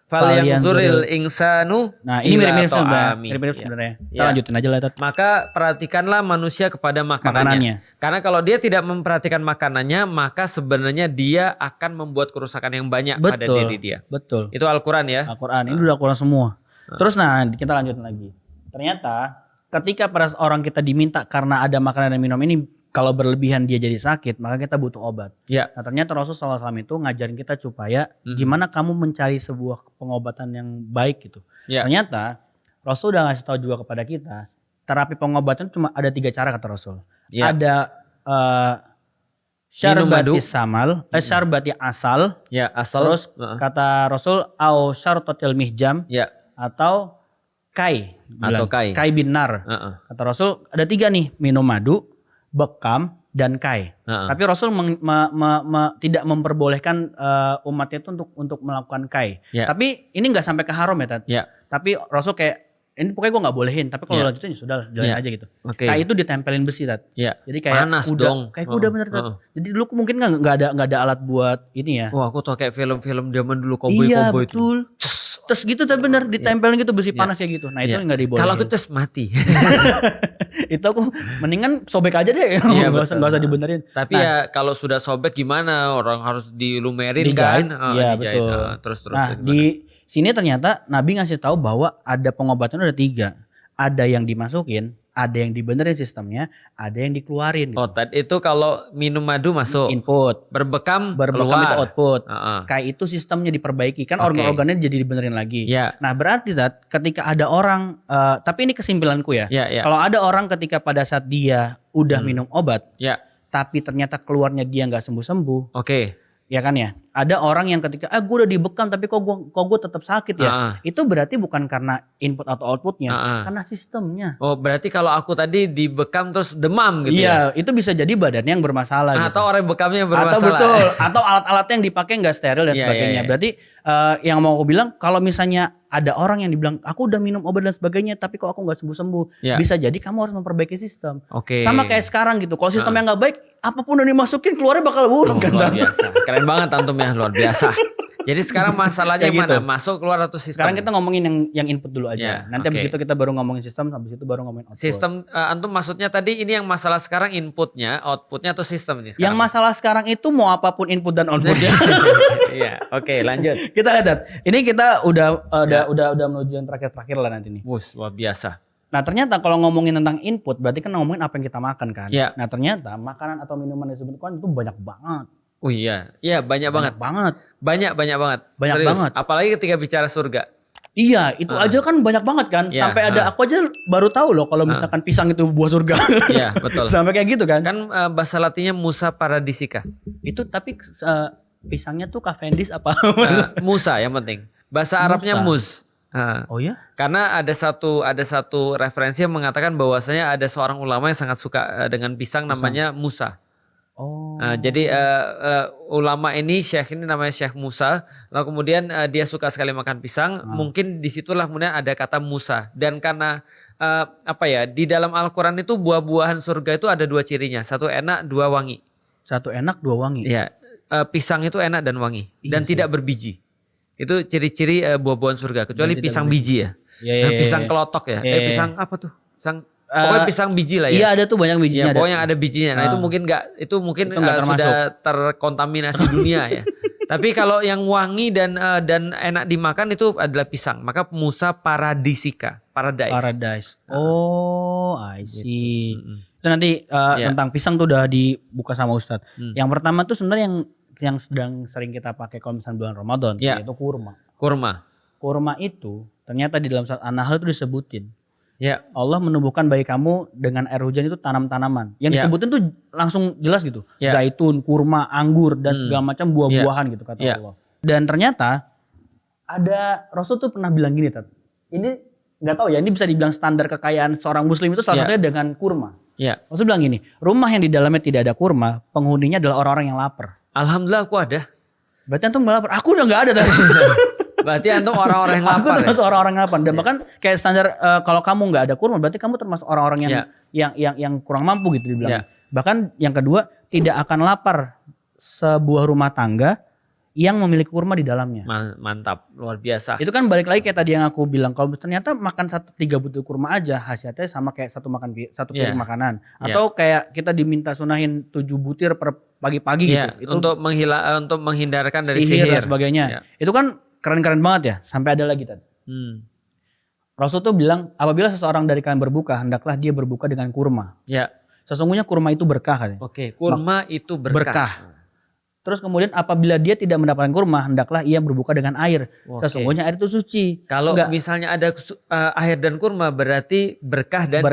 Falyanzuril insanu Nah, ini ila mirip-mirip sebenarnya. ta'ami. Mirip-mirip Ya. sebenarnya. Kita Ya. lanjutin aja lah, Tat. Maka perhatikanlah manusia kepada makanannya. Karena kalau dia tidak memperhatikan makanannya, maka sebenarnya dia akan membuat kerusakan yang banyak pada diri dia. Betul. Itu Al-Quran ya. Al-Quran. Ini udah Al-Quran semua. Terus kita lanjutin lagi. Ternyata ketika pada orang kita diminta karena ada makanan dan minum ini, kalau berlebihan dia jadi sakit, maka kita butuh obat. Ya. Nah, ternyata Rasulullah SAW itu ngajarin kita supaya gimana kamu mencari sebuah pengobatan yang baik gitu. Ya. Ternyata Rasul udah ngasih tahu juga kepada kita, terapi pengobatan cuma ada 3 cara kata Rasul. Ya. Ada syarbati samal, syarbati asal. Ya, asal. Terus kata Rasul au syartatil mihjam. Ya. Atau kai. Atau kai. Kai binar. Kata Rasul ada 3 nih, minum madu, bekam, dan kai. Tapi Rasul tidak memperbolehkan umatnya itu untuk melakukan kai. Ya. Tapi ini nggak sampai ke haram ya, Tat. Ya. Tapi Rasul kayak ini pokoknya gue nggak bolehin. Tapi kalau lanjutin ya sudah jalan aja gitu. Kai itu ditempelin besi, Tat. Ya. Jadi kayak panas kuda, dong. kayak kuda bener, Tat. Jadi dulu mungkin nggak ada alat buat ini ya. Wah, aku tau kayak film-film zaman dulu Iya koboi-koboi itu. betul. Terus gitu tuh bener ditempelin gitu besi panas ya gitu. Nah itu nggak dibolehin. Kalau aku mati. Itu aku mendingan sobek aja deh. Iya, nggak usah dibenerin. Tapi ya kalau sudah sobek gimana? Orang harus dilumerin dijahit, kan? Iya dijahit. betul. Terus. Nah di sini ternyata Nabi ngasih tahu bahwa ada pengobatan ada 3. Ada yang dimasukin, ada yang dibenerin sistemnya, ada yang dikeluarin. Gitu. Oh, itu kalau minum madu masuk. Input. Berbekam itu output. Uh-uh. Kayak itu sistemnya diperbaiki kan organ-organnya jadi dibenerin lagi. Yeah. Nah berarti Tat, ketika ada orang, tapi ini kesimpulanku ya. Yeah. Kalau ada orang ketika pada saat dia udah minum obat, tapi ternyata keluarnya dia nggak sembuh-sembuh. Oke. Ya kan ya. Ada orang yang ketika gue udah dibekam tapi kok gue tetap sakit ya. Itu berarti bukan karena input atau outputnya, karena sistemnya. Oh berarti kalau aku tadi dibekam terus demam gitu ya? Iya, itu bisa jadi badannya yang bermasalah. Atau gitu. orang bekamnya bermasalah. Atau betul, atau alat-alatnya yang dipakai nggak steril dan sebagainya. Berarti yang mau aku bilang kalau misalnya ada orang yang dibilang aku udah minum obat dan sebagainya tapi kok aku nggak sembuh-sembuh, bisa jadi kamu harus memperbaiki sistem. Sama kayak sekarang gitu. Kalau sistemnya nggak baik, apapun yang dimasukin keluarnya bakal buruk kan. Luar biasa. Keren banget antum ya, luar biasa. Jadi sekarang masalahnya gitu. mana? Masuk keluar atau sistem? Sekarang kita ngomongin yang input dulu aja. Nanti habis itu kita baru ngomongin sistem, habis itu baru ngomongin output. Sistem antum maksudnya tadi ini yang masalah sekarang inputnya, outputnya atau sistem nih sekarang? Yang masalah sekarang itu mau apapun input dan outputnya. Iya, oke, lanjut. Kita lihat. Ini kita udah menuju yang terakhir lah nanti nih. Wah, biasa. Nah ternyata kalau ngomongin tentang input berarti kan ngomongin apa yang kita makan kan. Ya. Nah ternyata makanan atau minuman yang disebutkan itu banyak banget. Oh iya, banyak banget. Banyak banget. Banyak serius. banget. Apalagi ketika bicara surga. Iya, itu aja kan banyak banget kan. Sampai ada aku aja baru tahu loh kalau misalkan pisang itu buah surga. Iya, betul. Sampai kayak gitu kan. Kan bahasa Latinnya Musa paradisica. Itu tapi pisangnya tuh Cavendish apa? Musa yang penting. Bahasa Arabnya mus. Oh ya? Karena ada satu referensi yang mengatakan bahwasanya ada seorang ulama yang sangat suka dengan pisang namanya Musa. Oh. Jadi ulama ini Syekh ini namanya Syekh Musa. Lalu kemudian dia suka sekali makan pisang. Mungkin disitulah kemudian ada kata Musa. Dan karena di dalam Al-Quran itu buah-buahan surga itu ada 2 cirinya. 1 enak, 2 wangi. 1 enak, 2 wangi. Iya. Pisang itu enak dan wangi dan tidak berbiji. Itu ciri-ciri buah-buahan surga. Kecuali pisang biji ya. Pisang kelotok ya. Pisang apa tuh? Pokoknya pisang biji lah ya. Iya ada tuh banyak bijinya. Pokoknya ada bijinya. Nah itu mungkin sudah terkontaminasi dunia ya. Tapi kalau yang wangi dan enak dimakan itu adalah pisang. Maka Musa paradisica, paradise. Oh, I see. Itu nanti tentang pisang tuh udah dibuka sama Ustadz. Yang pertama tuh sebenarnya yang sedang sering kita pakai kalau misalnya bulan Ramadan yaitu kurma. Kurma itu ternyata di dalam surat An-Nahl itu disebutin. Ya, Allah menumbuhkan bagi kamu dengan air hujan itu tanam-tanaman. Yang disebutin tuh langsung jelas gitu. Zaitun, kurma, anggur dan segala macam buah-buahan gitu kata Allah. Dan ternyata ada Rasul tuh pernah bilang gini, Tat. Ini nggak tahu ya, ini bisa dibilang standar kekayaan seorang muslim itu salah satunya dengan kurma. Rasul bilang gini, rumah yang di dalamnya tidak ada kurma, penghuninya adalah orang-orang yang lapar. Alhamdulillah aku ada. Berarti antum nggak lapar? Aku udah nggak ada tadi. Berarti antum orang-orang yang lapar. Aku termasuk orang-orang yang lapar. Dan bahkan kayak standar kalau kamu nggak ada kurma, berarti kamu termasuk orang-orang yang kurang mampu gitu dibilang. Bahkan yang kedua, tidak akan lapar sebuah rumah tangga yang memiliki kurma di dalamnya. Mantap, luar biasa. Itu kan balik lagi kayak tadi yang aku bilang, kalau ternyata makan 3 butir kurma aja khasiatnya sama kayak satu piring makanan. Atau kayak kita diminta sunahin 7 butir per pagi-pagi gitu. Itu untuk menghindarkan dari sihir dan sebagainya. Itu kan keren-keren banget ya. Sampai ada lagi tadi. Rasul tuh bilang, apabila seseorang dari kalian berbuka, hendaklah dia berbuka dengan kurma. Ya. Sesungguhnya kurma itu berkah katanya. Oke, kurma itu berkah. Terus kemudian apabila dia tidak mendapatkan kurma, hendaklah ia berbuka dengan air. Sesungguhnya air itu suci. Kalau misalnya ada air dan kurma berarti berkah dan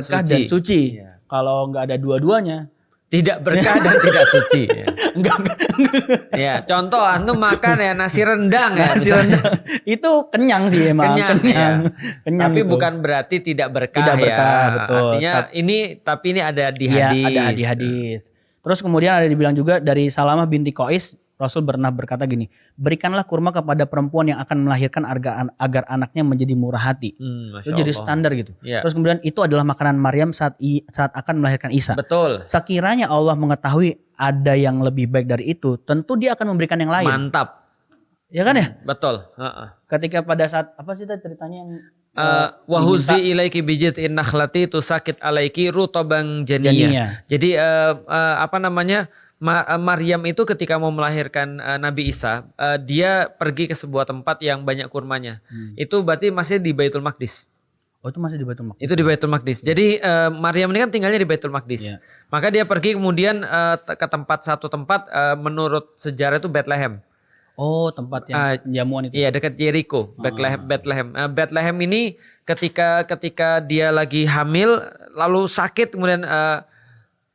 suci. Ya. Kalau nggak ada dua-duanya, tidak berkah dan tidak suci. Enggak. Ya, contoh antum makan ya nasi rendang ya. Nasi rendang. Itu kenyang sih emang. Kenyang. Tapi itu bukan berarti tidak berkah, betul. Artinya tapi ini ada di hadis. Ada di hadis. Terus kemudian ada dibilang juga dari Salamah binti Qais, Rasul pernah berkata gini, berikanlah kurma kepada perempuan yang akan melahirkan agar anaknya menjadi murah hati. Itu jadi standar gitu. Ya. Terus kemudian itu adalah makanan Maryam saat akan melahirkan Isa. Betul. Sekiranya Allah mengetahui ada yang lebih baik dari itu, tentu dia akan memberikan yang lain. Mantap. Ya kan ya? Betul. Ketika pada saat, apa sih ceritanya yang... Wahuzi ilaiki bijit'in nakhlati tusakit alaiki rutobang janiyah. Jadi Maryam itu ketika mau melahirkan Nabi Isa, dia pergi ke sebuah tempat yang banyak kurmanya. Itu berarti masih di Baitul Maqdis. Oh, itu masih di Baitul Maqdis. Itu di Baitul Maqdis. Jadi Maryam ini kan tinggalnya di Baitul Maqdis. Maka dia pergi kemudian ke satu tempat menurut sejarah itu Bethlehem. Oh, tempat yang jamuan itu. Iya, dekat Jericho, Bethlehem. Bethlehem ini ketika dia lagi hamil lalu sakit kemudian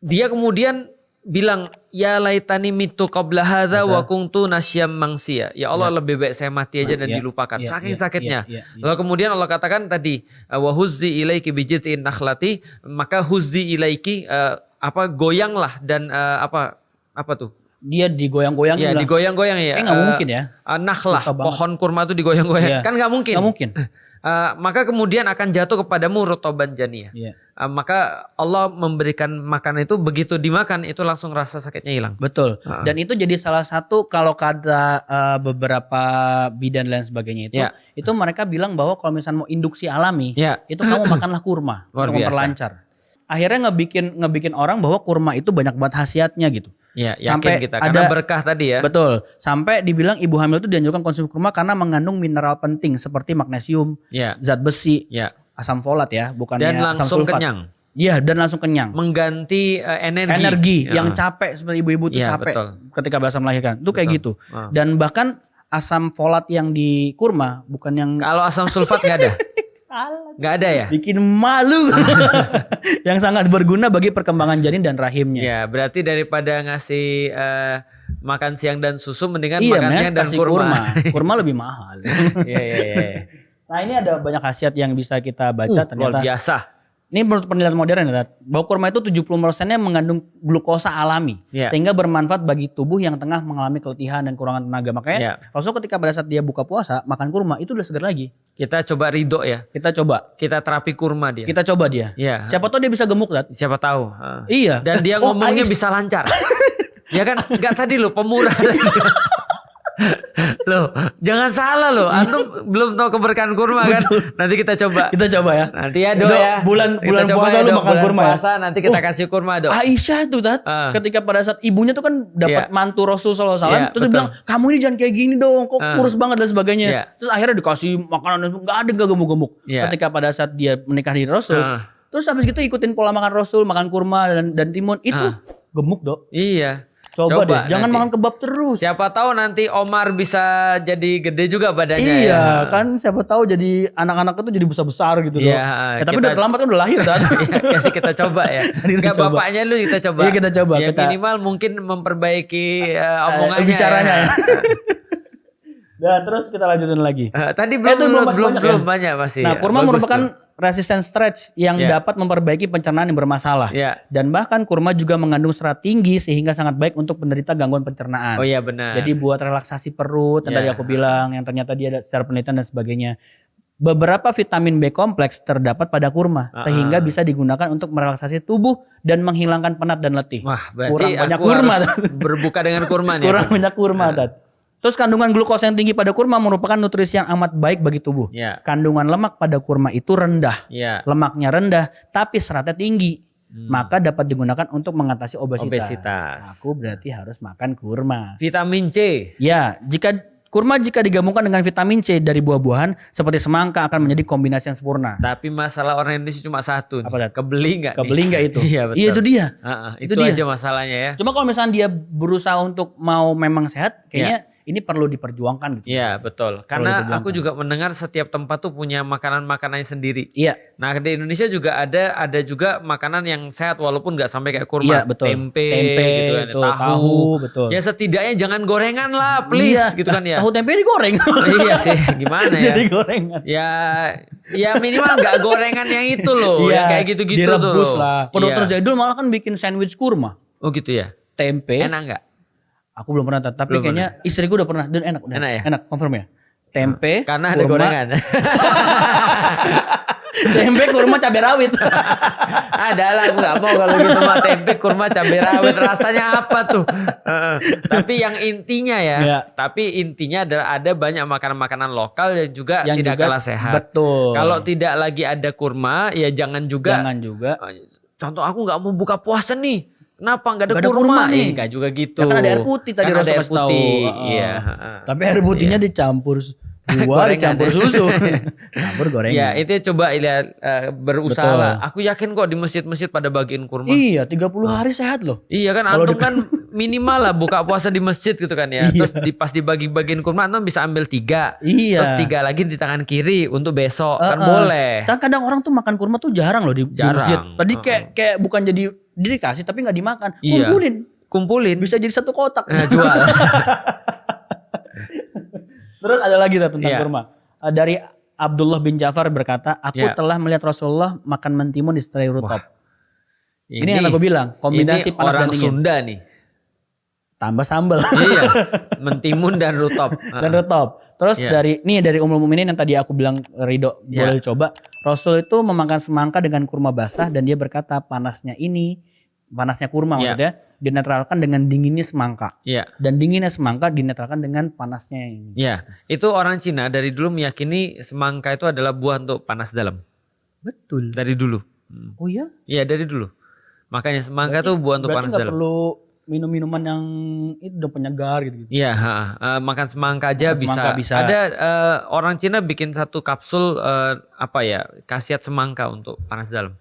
dia kemudian bilang, ya laitani mitu qabla hadza wa kuntu nasyam mangsia. Ya Allah, lebih baik saya mati aja dan dilupakan. Saking sakitnya. Lalu kemudian Allah katakan tadi, wa huzzi ilaiki bijit'in nakhlati, maka huzzi ilaiki goyanglah dan apa tuh? Dia digoyang-goyangin lah. Digoyang-goyang ya. Nggak mungkin ya. Nakhlah, pohon kurma itu digoyang-goyang. Kan nggak mungkin. Nggak mungkin. Maka kemudian akan jatuh kepadamu rutoban janiyah. Maka Allah memberikan makan itu, begitu dimakan itu langsung rasa sakitnya hilang. Betul. Dan itu jadi salah satu kalau kata beberapa bidan dan lain sebagainya itu mereka bilang bahwa kalau misalnya mau induksi alami, itu kamu makanlah kurma untuk memperlancar. Akhirnya ngebikin orang bahwa kurma itu banyak banget khasiatnya gitu. Ya, yakin kita karena berkah tadi ya. Betul. Sampai dibilang ibu hamil itu dianjurkan konsumsi kurma karena mengandung mineral penting seperti magnesium, zat besi, asam folat ya, bukannya dan asam langsung sulfat. Kenyang. Iya, dan langsung kenyang. Mengganti energi yang capek seperti ibu-ibu itu capek ketika bahasa melahirkan. Itu kayak gitu. Dan bahkan asam folat yang di kurma bukan yang kalau asam sulfat nggak ada. Nggak ada ya? Bikin malu. Yang sangat berguna bagi perkembangan janin dan rahimnya. Ya, berarti daripada ngasih makan siang dan susu mendingan makan siang dan kurma. Kurma lebih mahal. Iya. Nah, ini ada banyak khasiat yang bisa kita baca ternyata. Luar biasa. Ini menurut penelitian modern ya, bahwa kurma itu 70%-nya mengandung glukosa alami. Sehingga bermanfaat bagi tubuh yang tengah mengalami keletihan dan kurangan tenaga. Makanya Rasul ketika pada saat dia buka puasa, makan kurma itu udah segar lagi. Kita coba ridho ya. Kita terapi kurma dia. Kita coba dia. Siapa tahu dia bisa gemuk, Dad. Siapa tahu. Iya. Dan dia ngomongnya bisa lancar. Ya kan? Enggak tadi lo pemurah. Loh, jangan salah loh. Antum belum tahu keberkahan kurma kan? Nanti kita coba. Kita coba ya. Nanti ya ya. Bulan puasa lu makan kurma puasa, nanti kita kasih kurma dong. Aisyah tuh ketika pada saat ibunya tuh kan dapat mantu Rasul SAW, terus dia bilang, "Kamu ini jangan kayak gini dong, kok kurus banget dan sebagainya." Terus akhirnya dikasih makanan enggak ada gemuk-gemuk. Ketika pada saat dia menikah di Rasul, terus habis gitu ikutin pola makan Rasul, makan kurma dan timun, itu gemuk, Dok. Iya. Coba deh, jangan makan kebab terus. Siapa tahu nanti Omar bisa jadi gede juga badannya. Iya, kan siapa tahu jadi anak-anak itu jadi besar-besar gitu loh. Tapi udah terlambat kan udah lahir kan. Kita coba ya. Enggak bapaknya lu kita coba. Iya, kita coba. Ya minimal mungkin memperbaiki omongannya. Bicaranya ya. Dan terus kita lanjutin lagi. Tadi belum banyak masih. Nah, kurma merupakan resistant starch yang dapat memperbaiki pencernaan yang bermasalah. Dan bahkan kurma juga mengandung serat tinggi sehingga sangat baik untuk penderita gangguan pencernaan. Oh iya benar. Jadi buat relaksasi perut yang tadi aku bilang, yang ternyata dia ada secara penelitian dan sebagainya. Beberapa vitamin B kompleks terdapat pada kurma sehingga bisa digunakan untuk merelaksasi tubuh dan menghilangkan penat dan letih. Wah, berarti kurang banyak aku kurma. Harus berbuka dengan kurma nih. Kurang banyak kurma, Dad. Terus kandungan glukosa yang tinggi pada kurma merupakan nutrisi yang amat baik bagi tubuh. Ya. Kandungan lemak pada kurma itu rendah. Ya. Lemaknya rendah tapi seratnya tinggi. Maka dapat digunakan untuk mengatasi obesitas. Aku berarti harus makan kurma. Vitamin C. Ya, kurma jika digabungkan dengan vitamin C dari buah-buahan seperti semangka akan menjadi kombinasi yang sempurna. Tapi masalah orang Indonesia cuma satu. Apa dat? Kebeli nggak? Kebeli nggak itu? Iya betul. Iya itu dia. Itu dia aja masalahnya ya. Cuma kalau misalnya dia berusaha untuk mau memang sehat, kayaknya ini perlu diperjuangkan gitu. Iya betul. Karena aku juga mendengar setiap tempat tuh punya makanan-makanannya sendiri. Iya. Nah di Indonesia juga ada juga makanan yang sehat walaupun nggak sampai kayak kurma. Iya, betul. Tempe gitu kan, betul. Tahu, betul. Ya setidaknya jangan gorengan lah, please gitu kan ya. Tahu tempe digoreng. Iya sih, gimana ya? Jadi gorengan. Ya minimal nggak gorengan yang itu loh, yang kayak gitu-gitu tuh. Direbus lah. Dokter Zaidul malah kan bikin sandwich kurma. Oh gitu ya. Tempe. Enak nggak? Aku belum pernah, tapi kayaknya istriku udah pernah dan enak. Enak ya? Enak, confirm ya. Tempe, karena ada gorengan. Tempe, kurma, cabai rawit. Ada lah, aku nggak mau kalau gitu mah tempe, kurma, cabai rawit. Rasanya apa tuh? Tapi yang intinya tapi intinya adalah ada banyak makanan-makanan lokal yang juga tidak kalah sehat. Betul. Kalau tidak lagi ada kurma, ya jangan juga. Contoh aku nggak mau buka puasa nih. Kenapa nggak ada kurma nih? Nggak juga gitu. Karena ada air putih tadi Rasul kasih tahu. Iya. Tapi air putihnya dicampur buah, dicampur susu. Campur gorengan. Ya itu coba lihat berusaha lah. Aku yakin kok di masjid-masjid pada bagiin kurma. Iya 30 hari sehat loh. Iya kan antum kan minimal lah buka puasa di masjid gitu kan ya. Terus pas dibagi-bagiin kurma antum bisa ambil 3. Iya. Terus 3 lagi di tangan kiri untuk besok kan boleh. Kan kadang orang tuh makan kurma tuh jarang loh di masjid. Tadi kayak bukan jadi dikasih tapi nggak dimakan. Kumpulin. Bisa jadi satu kotak. Jual. Terus ada lagi tentang kurma. Dari Abdullah bin Ja'far berkata, aku telah melihat Rasulullah makan mentimun disertai rutop. Ini yang aku bilang, kombinasi panas dan dingin. Orang Sunda nih. Tambah sambal. Iya. Mentimun dan rutop. Terus dari Ummul Mukminin yang tadi aku bilang Ridho boleh coba. Rasul itu memakan semangka dengan kurma basah dan dia berkata panasnya kurma maksudnya dinetralkan dengan dinginnya semangka. Iya. Dan dinginnya semangka dinetralkan dengan panasnya. Iya. Itu orang Cina dari dulu meyakini semangka itu adalah buah untuk panas dalam. Betul. Dari dulu. Oh iya? Iya dari dulu. Makanya semangka itu buah untuk panas dalam. Berarti gak perlu minum-minuman yang itu udah penyegar gitu. Iya, makan semangka aja bisa. Ada orang Cina bikin satu kapsul khasiat semangka untuk panas dalam.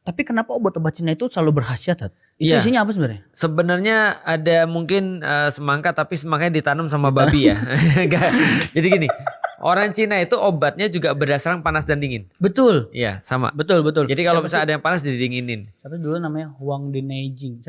Tapi kenapa obat-obat Cina itu selalu berkhasiat? Itu isinya apa sebenarnya? Sebenarnya ada mungkin semangka tapi semangkanya ditanam sama babi ya. Jadi gini, orang Cina itu obatnya juga berdasarkan panas dan dingin. Betul. Iya, sama. Betul. Jadi kalau misalnya ada yang panas didinginin. Siapa dulu namanya Huang Dinejing?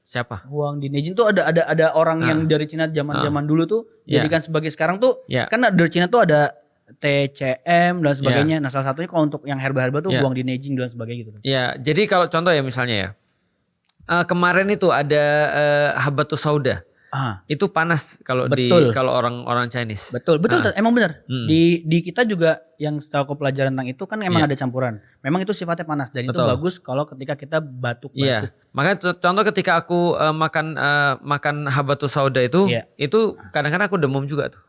Siapa? Huang Dinejing tuh ada orang yang dari Cina zaman dulu tuh jadikan sebagai sekarang tuh kan dari Cina tuh ada TCM dan sebagainya. Nah salah satunya kalau untuk yang herbal-herbal tuh Huang Dinejing dan sebagainya gitu. Iya, jadi kalau contoh ya misalnya ya. Kemarin itu ada habatus sauda. Itu panas kalau kalau orang Chinese. Betul, emang benar. Di kita juga yang setahu aku pelajaran tentang itu kan emang ada campuran. Memang itu sifatnya panas dan itu bagus kalau ketika kita batuk. Iya. Makanya contoh ketika aku makan habatus sauda itu kadang-kadang aku demam juga tuh.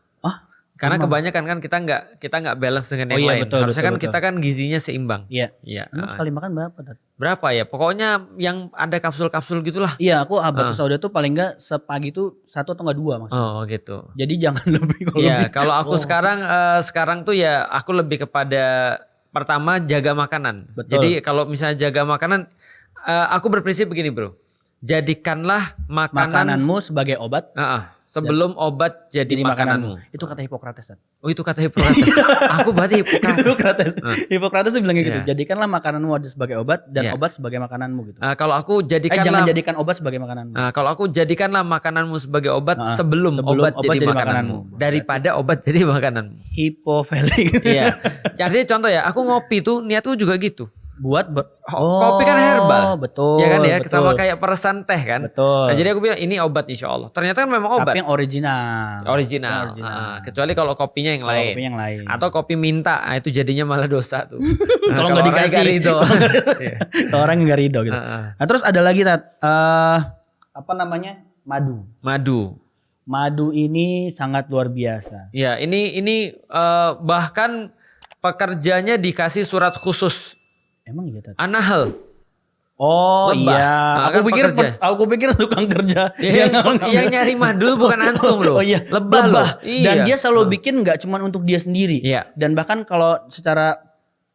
Karena kebanyakan kan kita nggak balance dengan yang lain. Harusnya kan kita kan gizinya seimbang. Iya. Emang sekali makan berapa? Berapa ya? Pokoknya yang ada kapsul-kapsul gitulah. Iya, aku habatus sauda tuh paling nggak sepagi tuh 1 atau nggak 2 maksudnya. Oh gitu. Jadi jangan lebih. Kalau aku sekarang tuh ya aku lebih kepada pertama jaga makanan. Betul. Jadi kalau misalnya jaga makanan, aku berprinsip begini bro. Jadikanlah makananmu sebagai obat. Sebelum obat jadi makananmu. Itu kata Hippocrates. Oh itu kata Hippocrates. Aku berarti Hippocrates. Hippocrates tuh bilang gitu. Jadikanlah makananmu sebagai obat dan obat sebagai makananmu gitu. Kalau aku jangan jadikan obat sebagai makananmu. Kalau aku jadikanlah makananmu sebagai obat sebelum obat jadi makananmu. Daripada obat jadi makananmu. Hipofilik. Iya. Artinya contoh ya, aku ngopi tuh niatku juga gitu. Kopi kan herbal. Betul. Ya kan ya, sama kayak peresan teh kan. Betul. Nah, jadi aku bilang ini obat insya Allah. Ternyata kan memang obat. Tapi yang original. Kecuali kalau kopinya yang lain. Atau kopi minta, itu jadinya malah dosa tuh. Kalau nggak dikasih itu. Orang nggak ridho gitu. Nah terus ada lagi madu. Madu ini sangat luar biasa. Ya, ini bahkan pekerjanya dikasih surat khusus. Emang iya tadi? An-Nahl. Oh lebah. iya, Nah, aku pikir tukang kerja. Yang nyari madu bukan antum loh. Oh iya, lebah loh. Dan dia selalu bikin nggak cuma untuk dia sendiri. Iya. Dan bahkan kalau secara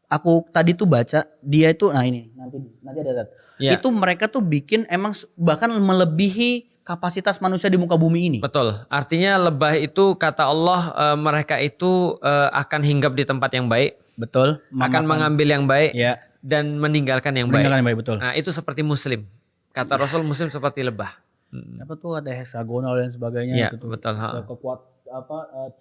aku tadi tuh baca, dia itu, nah ini nanti ada. Iya. Itu mereka tuh bikin emang bahkan melebihi kapasitas manusia di muka bumi ini. Betul. Artinya lebah itu kata Allah mereka itu akan hinggap di tempat yang baik. Betul. Akan mengambil yang baik. Ya. Dan meninggalkan yang baik. Meninggalkan yang baik, betul. Nah, itu seperti muslim. Kata Rasul, muslim seperti lebah. Apa tuh ada heksagonal dan sebagainya. Iya, gitu. betul.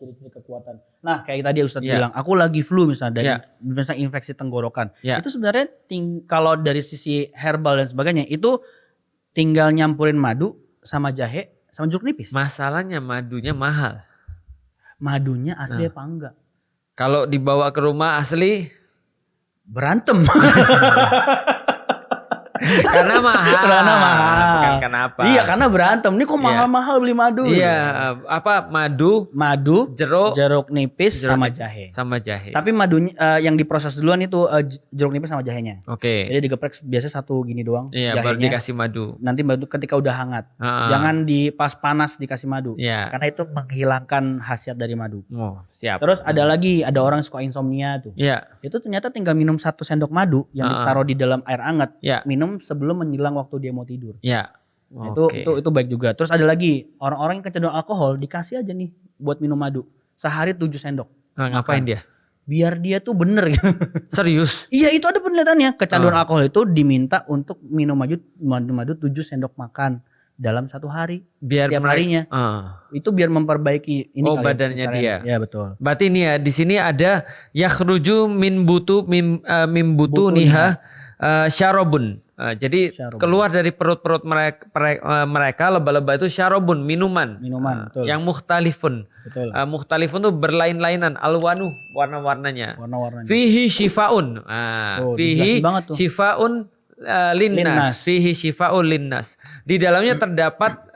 Ciri-ciri kekuatan. Nah, kayak tadi Ustadz bilang, aku lagi flu misalnya, misalnya infeksi tenggorokan. Itu sebenarnya kalau dari sisi herbal dan sebagainya, itu tinggal nyampurin madu sama jahe sama jeruk nipis. Masalahnya madunya mahal. Madunya asli apa enggak? Kalau dibawa ke rumah asli berantem. Karena mahal. Bukan kenapa? Iya, karena berantem. Ini kok mahal-mahal beli madu. Iya, apa madu, jeruk nipis sama jahe. Sama jahe. Tapi madunya yang diproses duluan itu jeruk nipis sama jahenya. Oke. Jadi digeprek biasa satu gini doang. Iya, baru dikasih madu. Nanti madu ketika udah hangat. Jangan pas panas dikasih madu. Iya. Karena itu menghilangkan khasiat dari madu. Oh, siap. Terus ada orang suka insomnia tuh. Iya. Itu ternyata tinggal minum 1 sendok madu yang ditaruh di dalam air hangat. Minum sebelum menjelang waktu dia mau tidur. Ya. Itu baik juga. Terus ada lagi orang-orang yang kecanduan alkohol dikasih aja nih buat minum madu. Sehari 7 sendok. Ngapain dia? Biar dia tuh bener gitu. Serius? Iya, itu ada penelitiannya. Kecanduan alkohol itu diminta untuk minum madu 7 sendok makan dalam 1 hari. Tiap harinya. Itu biar memperbaiki ini badannya dia. Ya betul. Berarti ini ya di sini ada yakhruju min butu niha syarobun. Jadi keluar dari perut-perut mereka lebah-lebah itu syarobun, minuman betul. yang mukhtalifun. Betul. Mukhtalifun itu berlain-lainan, alwanu warna-warnanya. Fihi shifaun. Fihi shifaun linnas. Fihi shifaun linnas. Di dalamnya terdapat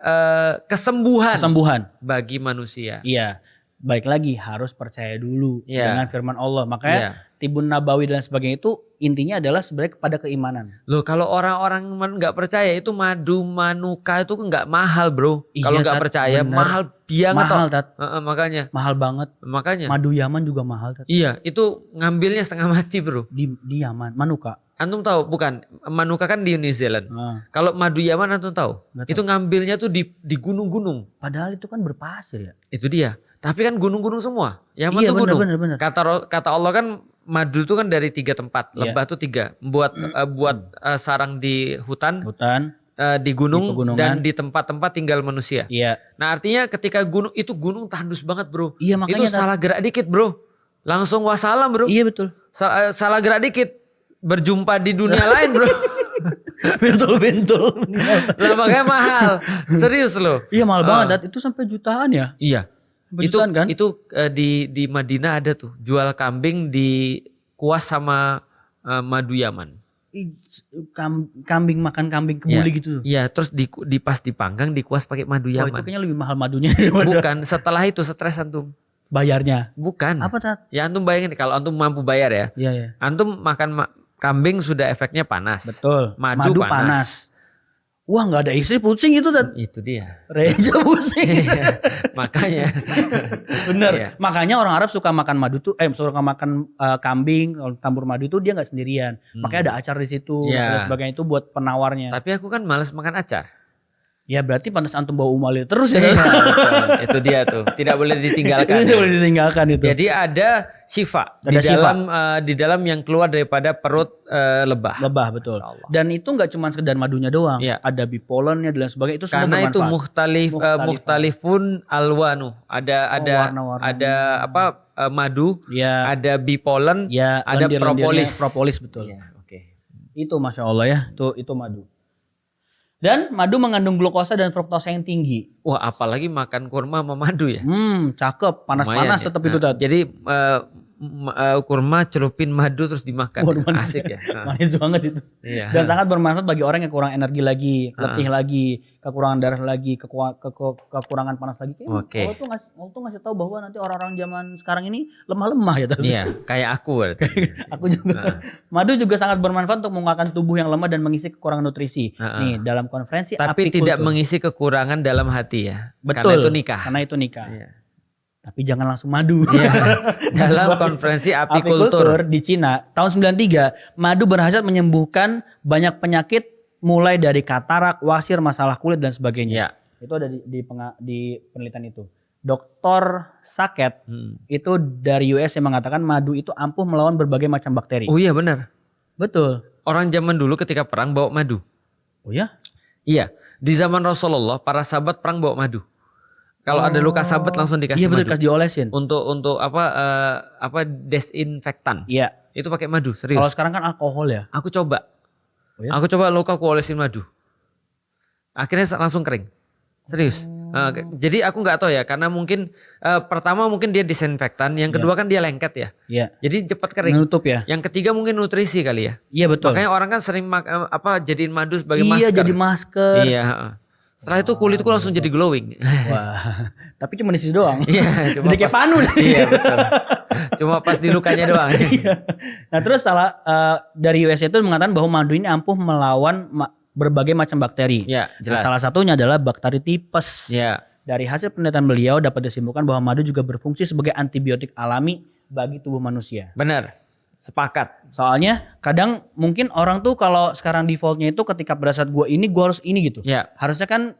kesembuhan bagi manusia. Iya. Baik lagi harus percaya dulu dengan firman Allah. Makanya Tibun Nabawi dan sebagainya itu intinya adalah sebenarnya kepada keimanan. Loh, kalau orang-orang nggak percaya itu madu manuka itu nggak mahal, bro. Kalau nggak percaya bener. Mahal biang mahal, makanya mahal banget. Makanya madu Yaman juga mahal, Tat. Iya, itu ngambilnya setengah mati, bro. Di Yaman, manuka. Antum tahu bukan? Manuka kan di New Zealand. Kalau madu Yaman antum tahu? Itu ngambilnya tuh di gunung-gunung. Padahal itu kan berpasir ya. Itu dia. Tapi kan gunung-gunung semua. Yaman tuh gunung. Bener. Kata Allah kan madu itu kan dari 3 tempat. Lebah tuh 3. Buat sarang di hutan. Di gunung dan di tempat-tempat tinggal manusia. Iya. Nah, artinya ketika gunung tandus banget, bro. Iya, makanya itu salah gerak dikit, bro. Langsung wassalam, bro. Iya, betul. Salah gerak dikit berjumpa di dunia lain, bro. Bentul. Lah makanya mahal. Serius loh. Iya, mahal banget. Itu sampai jutaan ya? Iya. Jutaan, kan? Itu di Madinah ada tuh jual kambing di kuas sama madu Yaman. Kambing makan kambing kebuli gitu. Iya, terus pas dipanggang dikuas pakai madu Yaman. Itu kayaknya lebih mahal madunya. Bukan, setelah itu stres antum. Bayarnya? Bukan. Apa, Tat? Ya antum bayangin kalau antum mampu bayar ya. Iya. Antum makan kambing sudah efeknya panas. Betul. Madu panas. Wah, nggak ada istri pusing itu, Tat. Itu dia. Reja pusing. Makanya. Bener. Iya. Makanya orang Arab suka makan madu tuh, suka makan kambing, tambur madu itu dia nggak sendirian. Makanya ada acar di situ dan sebagainya itu buat penawarnya. Tapi aku kan males makan acar. Ya berarti pantas antum bawa umalil terus ya. Itu dia tuh, tidak boleh ditinggalkan. Tidak boleh ditinggalkan itu. Jadi ada syifa di dalam yang keluar daripada perut lebah. Lebah, betul. Dan itu nggak cuma sekedar madunya doang. Ya. Ada bipolennya dan sebagainya itu semua bermanfaat. Karena itu mukhtalifun alwanu. Ada madu, ada bipolen, ada propolis. Propolis, betul. Ya, okay. Itu Masya Allah ya, itu madu. Dan madu mengandung glukosa dan fruktosa yang tinggi. Wah, apalagi makan kurma sama madu ya. Cakep. Panas-panas tetap itu. Jadi kurma celupin madu terus dimakan. Waduh, Asik ya. Manis banget itu. Iya. Dan sangat bermanfaat bagi orang yang kurang energi lagi, letih lagi, kekurangan darah lagi, kekurangan panas lagi. Oke. Allah tuh ngasih tahu bahwa nanti orang-orang zaman sekarang ini lemah-lemah ya. Iya, kayak aku. Aku juga. Madu juga sangat bermanfaat untuk menguatkan tubuh yang lemah dan mengisi kekurangan nutrisi. Nih, dalam konferensi tapi tidak mengisi kekurangan dalam hati ya. Betul. Karena itu nikah. Iya. Tapi jangan langsung madu. Iya. Dalam konferensi apikultur di Cina tahun 93, madu berhasil menyembuhkan banyak penyakit mulai dari katarak, wasir, masalah kulit dan sebagainya. Ya. Itu ada di penelitian itu. Dr. Saket itu dari US yang mengatakan madu itu ampuh melawan berbagai macam bakteri. Oh iya benar. Betul. Orang zaman dulu ketika perang bawa madu. Oh ya? Iya. Di zaman Rasulullah para sahabat perang bawa madu. Kalau ada luka sahabat langsung dikasih madu. Iya betul, kasih diolesin. Untuk apa desinfektan. Iya. Itu pakai madu, serius. Kalau sekarang kan alkohol ya. Aku coba. Oh ya? Aku coba luka aku olesin madu. Akhirnya langsung kering. Serius. Jadi aku nggak tahu ya karena mungkin pertama mungkin dia disinfektan, yang kedua kan dia lengket ya. Iya. Jadi cepat kering. Menutup ya. Yang ketiga mungkin nutrisi kali ya. Iya betul. Makanya orang kan sering jadiin madu sebagai masker. Iya jadi masker. Iya. Setelah itu kulitku langsung jadi glowing. Wah, tapi cuma di situ doang. Iya, cuma jadi kayak panu. Iya betul. Cuma pas di lukanya doang. Iya. Nah terus dari US itu mengatakan bahwa madu ini ampuh melawan berbagai macam bakteri. Ya, jelas. Nah, salah satunya adalah bakteri tipes. Ya. Dari hasil penelitian beliau dapat disimpulkan bahwa madu juga berfungsi sebagai antibiotik alami bagi tubuh manusia. Benar. Sepakat. Soalnya kadang mungkin orang tuh kalau sekarang defaultnya itu ketika pada saat gue harus ini gitu. Ya. Harusnya kan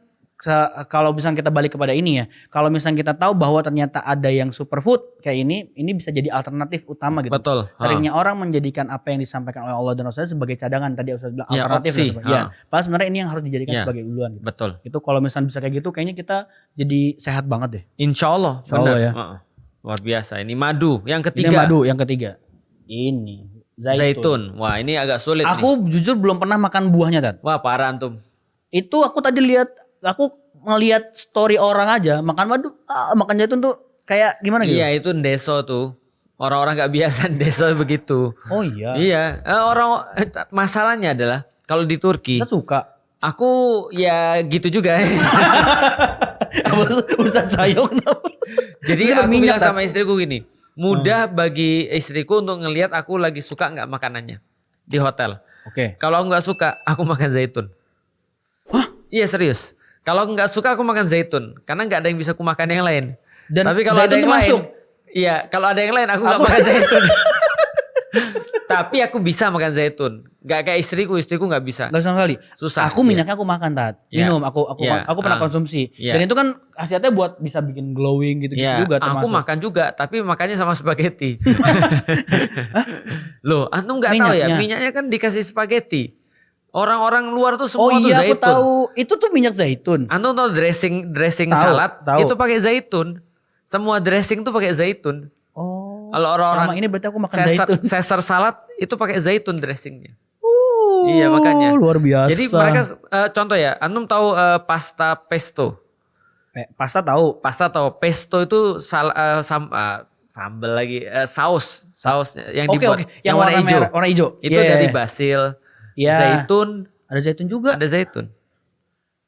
kalau misalnya kita balik kepada ini ya. Kalau misalnya kita tahu bahwa ternyata ada yang superfood kayak ini bisa jadi alternatif utama gitu. Betul. Seringnya orang menjadikan apa yang disampaikan oleh Allah dan Rasulnya sebagai cadangan. Tadi Ustaz bilang Ya, alternatif. opsi. Ya. Padahal sebenarnya ini yang harus dijadikan sebagai uluan. Gitu. Betul. Itu kalau misalnya bisa kayak gitu kayaknya kita jadi sehat banget deh. Insya Allah. Insya Allah ya. Luar biasa. Ini madu. Yang ketiga. Ini madu yang ketiga. Ini. Zaitun. Wah ini agak sulit Aku jujur belum pernah makan buahnya Tat. Wah parah antum. Itu aku tadi aku ngelihat story orang aja makan madu, makan zaitun tuh kayak gimana gitu? Iya itu ndeso tuh. Orang-orang gak biasa ndeso begitu. Oh iya. Iya. Masalahnya adalah kalau di Turki. Saya suka. Aku ya gitu juga. Ustaz Sayo kenapa? Jadi aku bilang sama istriku gini. Mudah bagi istriku untuk ngelihat aku lagi suka nggak makanannya di hotel. Oke. Kalau aku nggak suka, aku makan zaitun. Hah? Iya serius. Kalau nggak suka aku makan zaitun, karena nggak ada yang bisa aku makan yang lain. Dan tapi kalau ada yang lain, iya kalau ada yang lain aku nggak makan zaitun. Tapi aku bisa makan zaitun. Gak kayak istriku nggak bisa. Gak sama sekali. Susah. Aku minyaknya aku makan Tat. Minum aku pernah konsumsi. Dan itu kan khasiatnya buat bisa bikin glowing gitu juga termasuk. Aku makan juga, tapi makannya sama spaghetti. Loh, antum nggak tahu ya? Minyaknya kan dikasih spaghetti. Orang-orang luar tuh semua tuh zaitun. Oh iya aku tahu. Itu tuh minyak zaitun. Antum tahu dressing salad itu pakai zaitun. Semua dressing tuh pakai zaitun. Oh. Kalau orang-orang ini berarti aku makan zaitun. Caesar salad itu pakai zaitun dressingnya. Iya makanya. Luar biasa. Jadi mereka contoh ya, antum tahu pasta pesto. Pasta tahu. Pasta tahu. Pesto itu sambal lagi sausnya yang dibuat yang warna hijau. Itu dari basil, zaitun. Ada zaitun juga. Ada zaitun.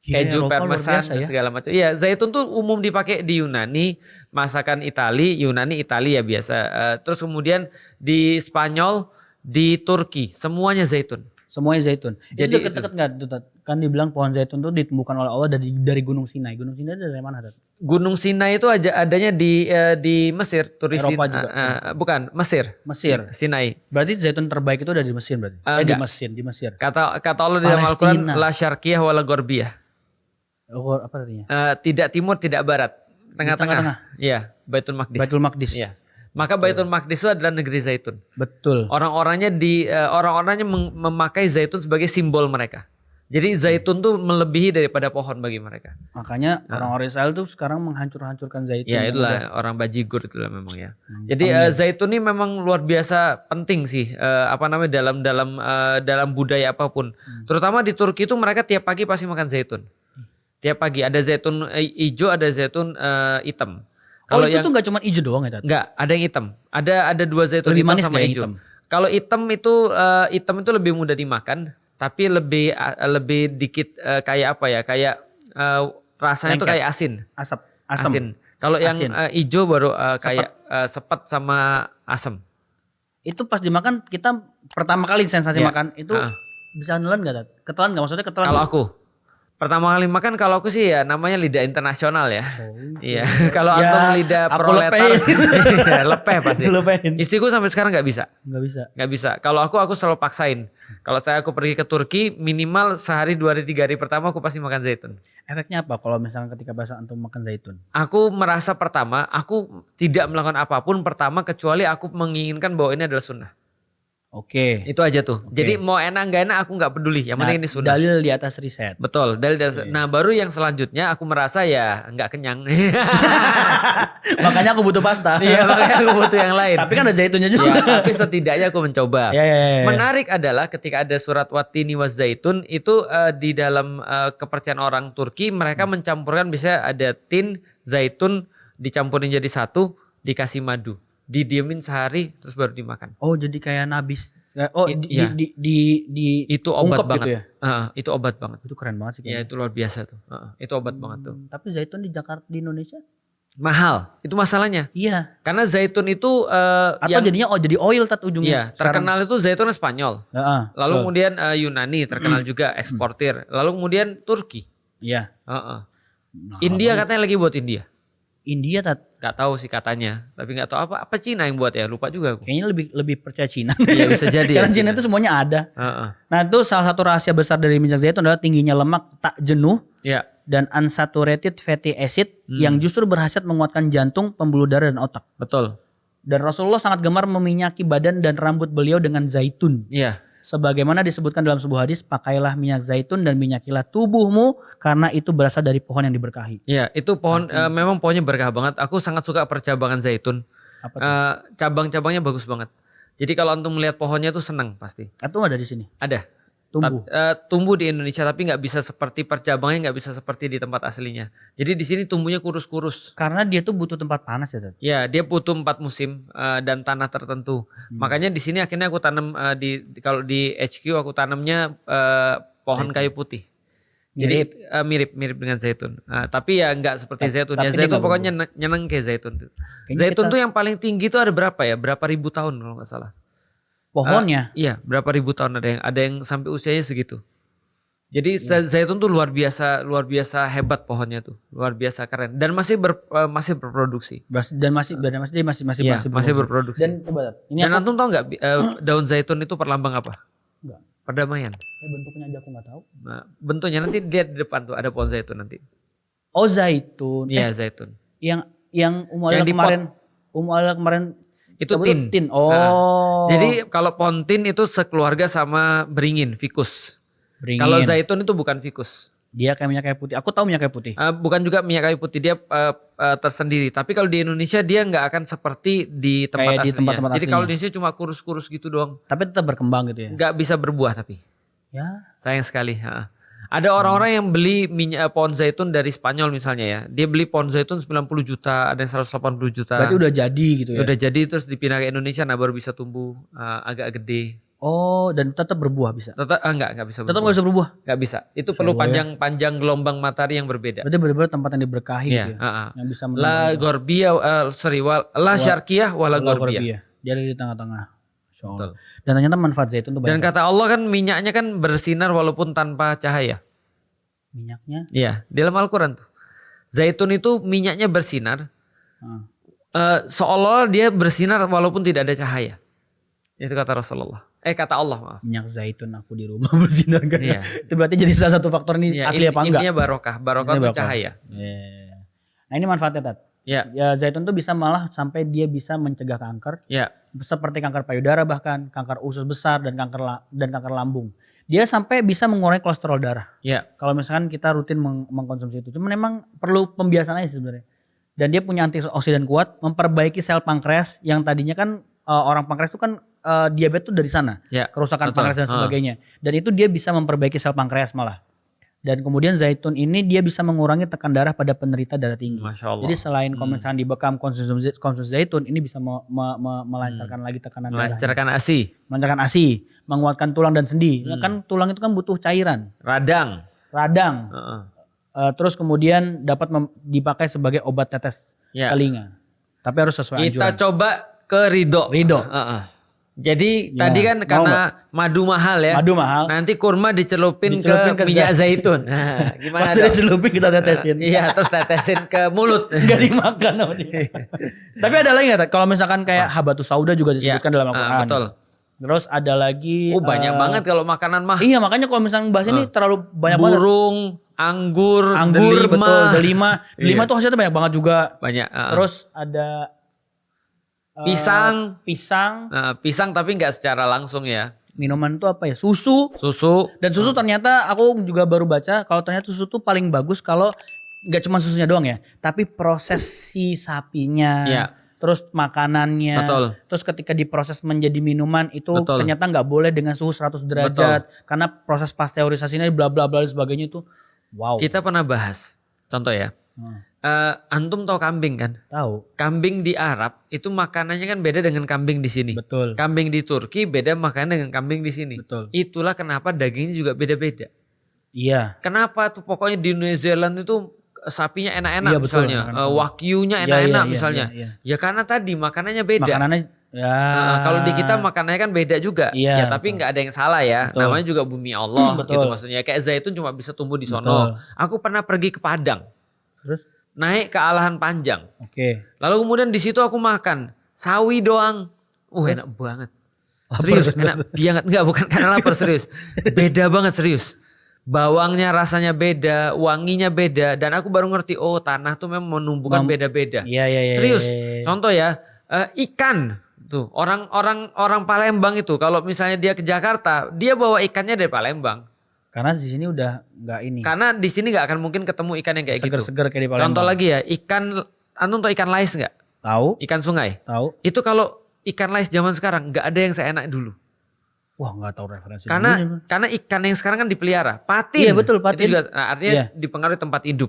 Keju parmesan segala macam. Iya, zaitun tuh umum dipakai di Yunani, masakan Yunani Italia ya biasa. Terus kemudian di Spanyol, di Turki, semuanya zaitun. Semuanya zaitun. Jadi dekat-dekat nggak? Kan dibilang pohon zaitun tuh ditemukan oleh Allah dari Gunung Sinai. Gunung Sinai dari mana? Gunung Sinai itu adanya di Mesir. Eropa juga. Bukan, Mesir. Sinai. Berarti zaitun terbaik itu ada di Mesir berarti? Di Mesir. Kata Allah di dalam Al-Quran, la syarqiyah wa la gorbiyah. Apa artinya? Tidak timur, tidak barat, tengah-tengah. Iya, Baitul Maqdis. Baitul Maqdis. Iya. Maka Baitul Maqdis itu adalah negeri zaitun. Betul. Orang-orangnya memakai zaitun sebagai simbol mereka. Jadi zaitun tuh melebihi daripada pohon bagi mereka. Makanya orang-orang Israel tuh sekarang menghancurkan zaitun. Ya itulah orang bajigur itulah memang ya. Jadi zaitun ini memang luar biasa penting sih dalam budaya apapun. Terutama di Turki itu mereka tiap pagi pasti makan zaitun. Tiap pagi ada zaitun hijau, ada zaitun hitam. Kalau itu tuh nggak cuma hijau doang ya, Tat? Nggak, ada yang hitam. Ada 2 zaitun lebih hitam manis sama hijau. hitam. Kalau hitam itu lebih mudah dimakan, tapi lebih dikit kayak apa ya? Kayak rasanya tuh kayak asin. Asin. Kalau yang hijau baru kayak sepet sama asam. Itu pas dimakan kita pertama kali sensasi makan itu bisa nelan nggak, Tat? Ketelan nggak, maksudnya ketelan? Kalau aku pertama kali makan, kalau aku sih ya namanya lidah internasional ya. Iya. Kalau antum lidah proletar, lepeh pasti. Istriku sampai sekarang nggak bisa. Nggak bisa. Kalau aku selalu paksain. Kalau aku pergi ke Turki, minimal sehari 2 hari 3 hari pertama aku pasti makan zaitun. Efeknya apa kalau misalnya ketika bahasa antum makan zaitun? Aku merasa pertama, aku tidak melakukan apapun pertama kecuali aku menginginkan bahwa ini adalah sunnah. Oke. Itu aja tuh. Jadi mau enak nggak enak aku nggak peduli. Yang penting ini sunnah. Dalil di atas riset. Betul. Dalil di atas. Nah baru yang selanjutnya aku merasa ya nggak kenyang. Makanya aku butuh pasta. Iya, makanya aku butuh yang lain. Tapi kan ada zaitunnya juga. Ya, tapi setidaknya aku mencoba. Menarik adalah ketika ada surat watini wa zaitun itu di dalam kepercayaan orang Turki mereka mencampurkan, bisa ada tin, zaitun dicampurin jadi satu, dikasih madu. Didiemin sehari terus baru dimakan. Oh jadi kayak nabis. Oh itu obat banget. Gitu ya? Itu obat banget. Itu keren banget sih. Ya itu luar biasa tuh. Itu obat banget tuh. Tapi zaitun di Jakarta, di Indonesia mahal. Itu masalahnya. Iya. Karena zaitun itu atau jadinya jadi oil Tat ujungnya. Iya, terkenal itu zaitun Spanyol. Lalu kemudian Yunani terkenal juga eksportir. Lalu kemudian Turki. Iya. India katanya lagi buat India. India, Tat? Gak tahu sih katanya, tapi gak tahu apa Cina yang buat ya, lupa juga aku. Kayaknya lebih percaya Cina. Iya bisa jadi. Karena Cina itu semuanya ada. Nah itu salah satu rahasia besar dari minyak zaitun adalah tingginya lemak tak jenuh dan unsaturated fatty acid yang justru berhasil menguatkan jantung, pembuluh darah dan otak. Betul. Dan Rasulullah sangat gemar meminyaki badan dan rambut beliau dengan zaitun. Iya. Sebagaimana disebutkan dalam sebuah hadis, pakailah minyak zaitun dan minyakilah tubuhmu karena itu berasal dari pohon yang diberkahi. Iya, itu pohon memang pohonnya berkah banget. Aku sangat suka percabangan zaitun. Cabang-cabangnya bagus banget. Jadi kalau antum melihat pohonnya tuh senang pasti. Atau ada di sini? Ada. Tumbuh. Tumbuh di Indonesia tapi nggak bisa seperti percabangnya, nggak bisa seperti di tempat aslinya. Jadi di sini tumbuhnya kurus-kurus. Karena dia tuh butuh tempat panas ya, Tat? Ya, dia butuh 4 musim dan tanah tertentu. Makanya di sini akhirnya aku tanam kalau di HQ aku tanamnya pohon kayu putih. Jadi mirip dengan zaitun. Tapi ya nggak seperti zaitun. Ya zaitun pokoknya nyeneng kayak zaitun. Zaitun tuh yang paling tinggi tuh ada berapa ya? Berapa ribu tahun kalau nggak salah. Pohonnya? Iya, berapa ribu tahun ada yang sampai usianya segitu. Jadi zaitun tuh luar biasa hebat pohonnya tuh, luar biasa keren dan masih berproduksi. Dan masih berproduksi. Dan coba, antum tahu nggak daun zaitun itu perlambang apa? Enggak. Perdamaian. Bentuknya aja aku nggak tahu. Nah, bentuknya nanti lihat di depan tuh ada pohon zaitun nanti. Oh zaitun. Iya zaitun. Yang kemarin itu tin. Oh. Nah, jadi kalau pohon tin itu sekeluarga sama beringin, ficus. Kalau zaitun itu bukan ficus. Dia kayak minyak kayu putih. Aku tahu minyak kayu putih. Bukan juga minyak kayu putih, dia tersendiri. Tapi kalau di Indonesia dia nggak akan seperti di tempat aslinya. Jadi kalau di Indonesia cuma kurus-kurus gitu doang. Tapi tetap berkembang gitu ya. Nggak bisa berbuah tapi. Ya. Sayang sekali. Ada orang-orang yang beli pohon zaitun dari Spanyol misalnya ya. Dia beli pohon zaitun 90 juta, ada yang 180 juta. Berarti udah jadi gitu ya? Udah jadi terus dipindah ke Indonesia, nah baru bisa tumbuh agak gede. Oh, dan tetap berbuah bisa? Enggak bisa berbuah. Tetap nggak bisa berbuah? Nggak bisa. Itu perlu panjang gelombang matahari yang berbeda. Berarti benar-benar tempat yang diberkahi gitu ya? Yang bisa La Gorbia, La Syarkiyah wala Gorbia. Dia ada di tengah-tengah. Betul. Dan ternyata manfaat zaitun itu banyak. Dan kata Allah kan minyaknya kan bersinar walaupun tanpa cahaya. Minyaknya? Iya, di dalam Al-Quran tuh. Zaitun itu minyaknya bersinar. Seolah dia bersinar walaupun tidak ada cahaya. Itu kata Rasulullah. Kata Allah maaf. Minyak zaitun aku di rumah bersinar kan. Iya. Itu berarti jadi salah satu faktor ini asli apa enggak? Intinya barokah. Barokah itu cahaya. Yeah. Nah ini manfaatnya Tat. Ya, zaitun tuh bisa malah sampai dia bisa mencegah kanker. Ya. Seperti kanker payudara bahkan, kanker usus besar dan kanker lambung. Dia sampai bisa mengurangi kolesterol darah. Ya. Kalau misalkan kita rutin mengkonsumsi itu. Cuman memang perlu pembiasaan aja sebenarnya. Dan dia punya antioksidan kuat, memperbaiki sel pankreas yang tadinya kan orang pankreas itu kan diabetes itu dari sana. Ya. Kerusakan pankreas dan sebagainya. Dan itu dia bisa memperbaiki sel pankreas malah. Dan kemudian zaitun ini dia bisa mengurangi tekan darah pada penderita darah tinggi. Masya Allah. Jadi selain kalau misalkan dibekam konsumsi zaitun, ini bisa melancarkan lagi tekanan darah. Melancarkan ASI, menguatkan tulang dan sendi. Kan tulang itu kan butuh cairan. Radang. Terus kemudian dapat dipakai sebagai obat tetes telinga. Tapi harus sesuai anjuran. Kita coba ke Ridho. Jadi tadi kan karena madu mahal ya. Madu mahal. Nanti kurma dicelupin ke minyak zaitun. Nah, gimana dong? Dicelupin kita tetesin. Iya, terus tetesin ke mulut. Gak dimakan sama dia. Tapi ada lagi nggak? Kalau misalkan kayak habatus sauda juga disebutkan dalam Al-Quran. Betul. Terus ada lagi. Banyak banget kalau makanan mah. Iya, makanya kalau misalnya bahas ini terlalu banyak banget. Burung, anggur, delima. Betul, delima tuh hasilnya banyak banget juga. Banyak. Terus ada pisang. Pisang tapi nggak secara langsung ya. Minuman itu apa ya? Susu. Dan susu ternyata aku juga baru baca kalau ternyata susu tuh paling bagus kalau nggak cuma susunya doang ya, tapi proses si sapinya. Terus makanannya. Terus ketika diproses menjadi minuman itu ternyata nggak boleh dengan suhu 100 derajat karena proses pasteurisasinya bla bla bla dan sebagainya itu wow. Kita pernah bahas. Contoh ya. Antum tahu kambing kan? Tahu. Kambing di Arab itu makanannya kan beda dengan kambing di sini. Betul. Kambing di Turki beda makanan dengan kambing di sini. Betul. Itulah kenapa dagingnya juga beda-beda. Iya. Kenapa tuh pokoknya di New Zealand itu sapinya enak-enak misalnya, wagyunya enak-enak misalnya. Ya karena tadi makanannya beda. Kalau di kita makanannya kan beda juga. Ya tapi nggak ada yang salah ya. Namanya juga bumi Allah gitu maksudnya. Kayak zaitun cuma bisa tumbuh di sono. Aku pernah pergi ke Padang. Terus? Naik ke Alahan Panjang. Lalu kemudian di situ aku makan sawi doang. Enak banget. Serius, enak banget. Enggak, bukan karena lapar, serius. Beda banget, serius. Bawangnya rasanya beda, wanginya beda, dan aku baru ngerti tanah tuh memang menumbuhkan beda-beda. Serius. Contoh ya, ikan tuh orang Palembang itu kalau misalnya dia ke Jakarta, dia bawa ikannya dari Palembang. Karena di sini udah nggak ini. Karena di sini nggak akan mungkin ketemu ikan yang kayak seger-seger kayak di Palembang. Contoh lagi ya, antum tahu ikan lais nggak? Tahu. Ikan sungai. Tahu. Itu kalau ikan lais zaman sekarang nggak ada yang seenak dulu. Wah, nggak tahu referensi. Karena ikan yang sekarang kan dipelihara, patin. Iya betul, patin. Itu juga artinya dipengaruhi tempat hidup.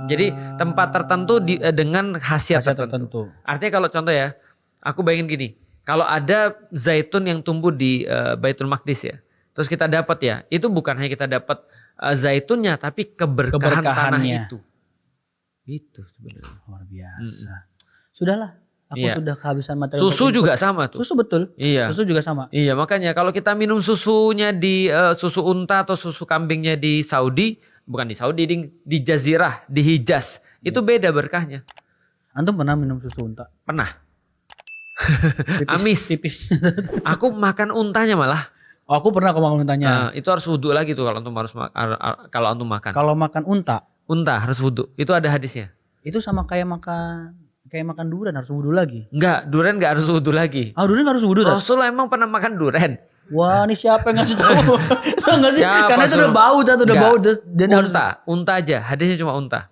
Jadi tempat tertentu dengan khasiat tertentu. Artinya kalau contoh ya, aku bayangin gini, kalau ada zaitun yang tumbuh di Baitul Maqdis ya. Terus kita dapat ya, itu bukan hanya kita dapat zaitunnya, tapi keberkahan tanah itu. Itu sebenarnya. Luar biasa. Sudahlah, aku sudah kehabisan materi. Susu juga sama tuh. Susu betul. Iya. Susu juga sama. Iya, makanya kalau kita minum susunya di susu unta atau susu kambingnya di Saudi, bukan di Saudi, di Jazirah, di Hijaz, itu beda berkahnya. Antum pernah minum susu unta? Pernah. Tipis, Tipis. Aku makan untanya malah. Aku pernah makan untanya. Itu harus wudhu lagi tuh kalau antum makan. Kalau makan unta harus wudhu. Itu ada hadisnya. Itu sama kayak makan durian harus wudhu lagi. Enggak, durian enggak harus wudhu lagi. Durian harus wudhu. Rasul emang pernah makan durian. Wah, ini siapa yang ngasih tahu? Enggak sih? Karena itu udah bau, dan harus unta aja. Hadisnya cuma unta.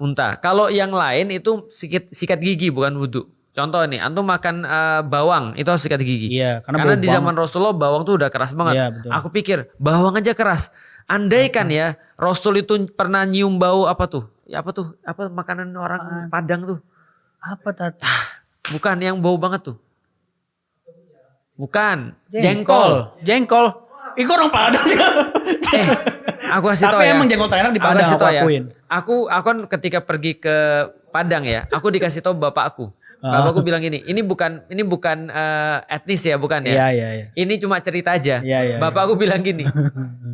Unta. Kalau yang lain itu sikat gigi bukan wudhu. Contoh nih, antum makan bawang itu harus sikat gigi. Iya, karena di zaman Rasulullah bawang tuh udah keras banget. Iya, betul. Aku pikir bawang aja keras. Andaikan ya Rasul itu pernah nyium bau apa tuh? Ya apa tuh? Apa makanan orang Padang tuh? Apa tadi? Bukan yang bau banget tuh. Bukan. Jengkol. Itu orang Padang sih. Aku kasih tau ya. Tapi emang jengkol enak di Padang aku akuin. Aku kan ketika pergi ke Padang ya, aku dikasih tahu bapakku. Bapakku bilang ini bukan etnis ya, bukan ya. Iya. Ini cuma cerita aja. Iya. Bapakku bilang gini,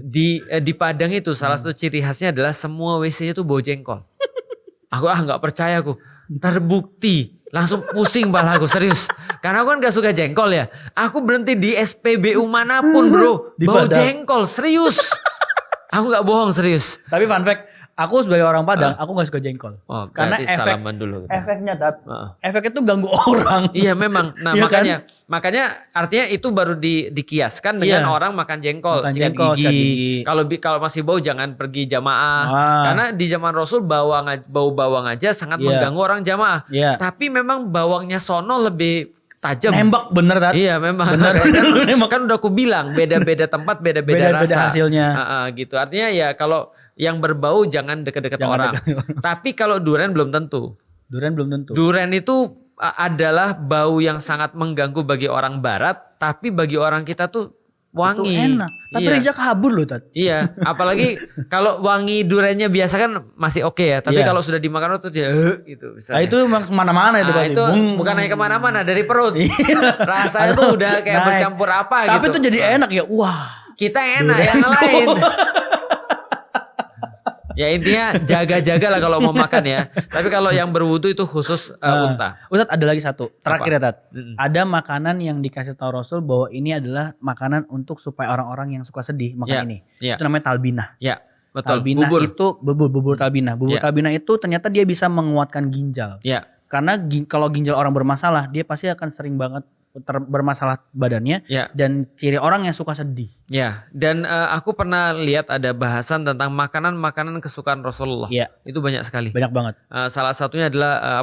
di Padang itu salah satu ciri khasnya adalah semua WC-nya tuh bau jengkol. Aku nggak percaya aku. Terbukti, langsung pusing kepala aku serius. Karena aku kan gak suka jengkol ya. Aku berhenti di SPBU manapun bro, bau jengkol serius. Aku nggak bohong serius. Tapi fun fact, aku sebagai orang Padang, aku gak suka jengkol. Karena salaman dulu. Efeknya efeknya tuh ganggu orang. Iya memang. Nah makanya artinya itu baru dikiaskan dengan orang makan jengkol, sikat gigi. Kalau masih bau jangan pergi jamaah. Karena di zaman Rasul bau bawang aja sangat mengganggu orang jamaah. Tapi memang bawangnya sono lebih tajam. Nembak bener Tat. Iya memang. Bener. kan udah aku bilang beda-beda tempat beda-beda rasa. Hasilnya. Gitu. Artinya ya kalau yang berbau jangan deket-deket orang. Tapi kalau durian belum tentu. Durian itu adalah bau yang sangat mengganggu bagi orang barat, tapi bagi orang kita tuh wangi. Itu enak. Tapi Riza kabur loh Tat. Iya, apalagi kalau wangi duriannya biasa kan masih oke ya. Tapi kalau sudah dimakan tuh dia gitu. Nah itu memang kemana-mana itu. Itu bukan hanya kemana-mana, dari perut. Rasanya tuh udah kayak bercampur apa gitu. Tapi itu jadi enak ya. Wah. Kita enak, yang lain. Ya intinya jaga-jaga lah kalau mau makan ya. Tapi kalau yang berwudu itu khusus unta. Ustadz ada lagi satu. Terakhir ya Tat. Ada makanan yang dikasih tahu Rasul bahwa ini adalah makanan untuk supaya orang-orang yang suka sedih makan ini. Itu namanya talbinah. Ya, betul. Talbinah itu bubur talbinah. Bubur talbinah itu ternyata dia bisa menguatkan ginjal. Ya. Karena kalau ginjal orang bermasalah, dia pasti akan sering banget bermasalah badannya dan ciri orang yang suka sedih. Ya, dan aku pernah lihat ada bahasan tentang makanan-makanan kesukaan Rasulullah. Itu banyak sekali. Banyak banget. Salah satunya adalah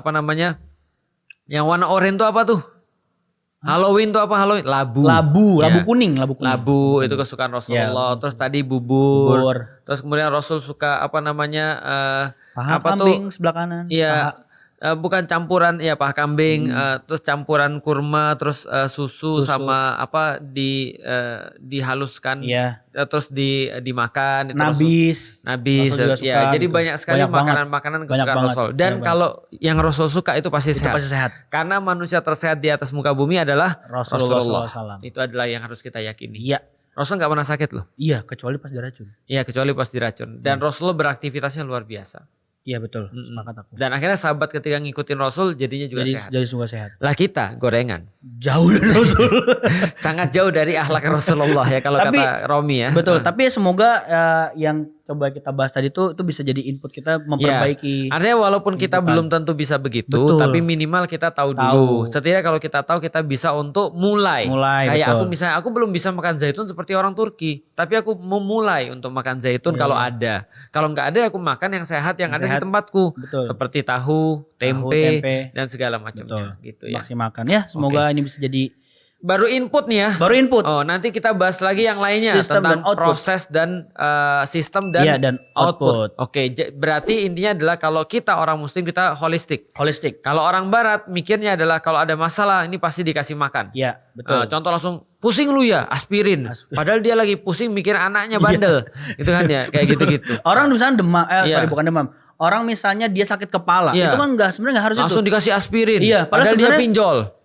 yang warna oranye itu apa tuh? Halloween tuh apa Halloween? Labu kuning. Labu itu kesukaan Rasulullah. Terus tadi bubur. Terus kemudian Rasul suka paha kambing sebelah kanan. Iya. Bukan campuran paha kambing, terus campuran kurma, terus susu sama dihaluskan, terus dimakan. Nabis ya. Jadi banyak sekali makanan-makanan kesukaan Rasul. Dan kalau yang Rasul suka itu pasti sehat. Karena manusia tersehat di atas muka bumi adalah Rasulullah. Itu adalah yang harus kita yakini. Iya. Rasul nggak pernah sakit loh. Iya, kecuali pas diracun. Iya, kecuali pas diracun. Dan Rasulullah beraktivitasnya luar biasa. Iya betul, sepakat aku. Dan akhirnya sahabat ketika ngikutin Rasul jadinya juga sehat. Jadi juga sehat. Lah kita gorengan. Jauh dari Rasul. Sangat jauh dari akhlak Rasulullah ya kalau kata Romi ya. Betul, tapi semoga yang coba kita bahas tadi itu bisa jadi input kita memperbaiki. Artinya walaupun kita belum tentu bisa begitu, tapi minimal kita tahu dulu. Setidaknya kalau kita tahu kita bisa untuk mulai. Kayak aku misalnya aku belum bisa makan zaitun seperti orang Turki, tapi aku memulai untuk makan zaitun kalau ada. Kalau nggak ada aku makan yang sehat yang ada di tempatku. Seperti tahu, tempe dan segala macamnya gitu ya. Maksimalkan ya. Semoga ini bisa jadi baru input nih ya. Baru input. Oh, nanti kita bahas lagi yang lainnya sistem tentang dan proses dan sistem dan output. Oke, berarti intinya adalah kalau kita orang muslim kita holistik. Kalau orang barat mikirnya adalah kalau ada masalah ini pasti dikasih makan. Iya, betul. Contoh langsung pusing lu ya, aspirin. Padahal dia lagi pusing mikir anaknya bandel. Gitu kan ya, kayak gitu-gitu. Orang misalnya demam, bukan demam. Orang misalnya dia sakit kepala, itu kan sebenarnya nggak harus langsung itu. Dikasih aspirin. Iya, padahal dia pinjol.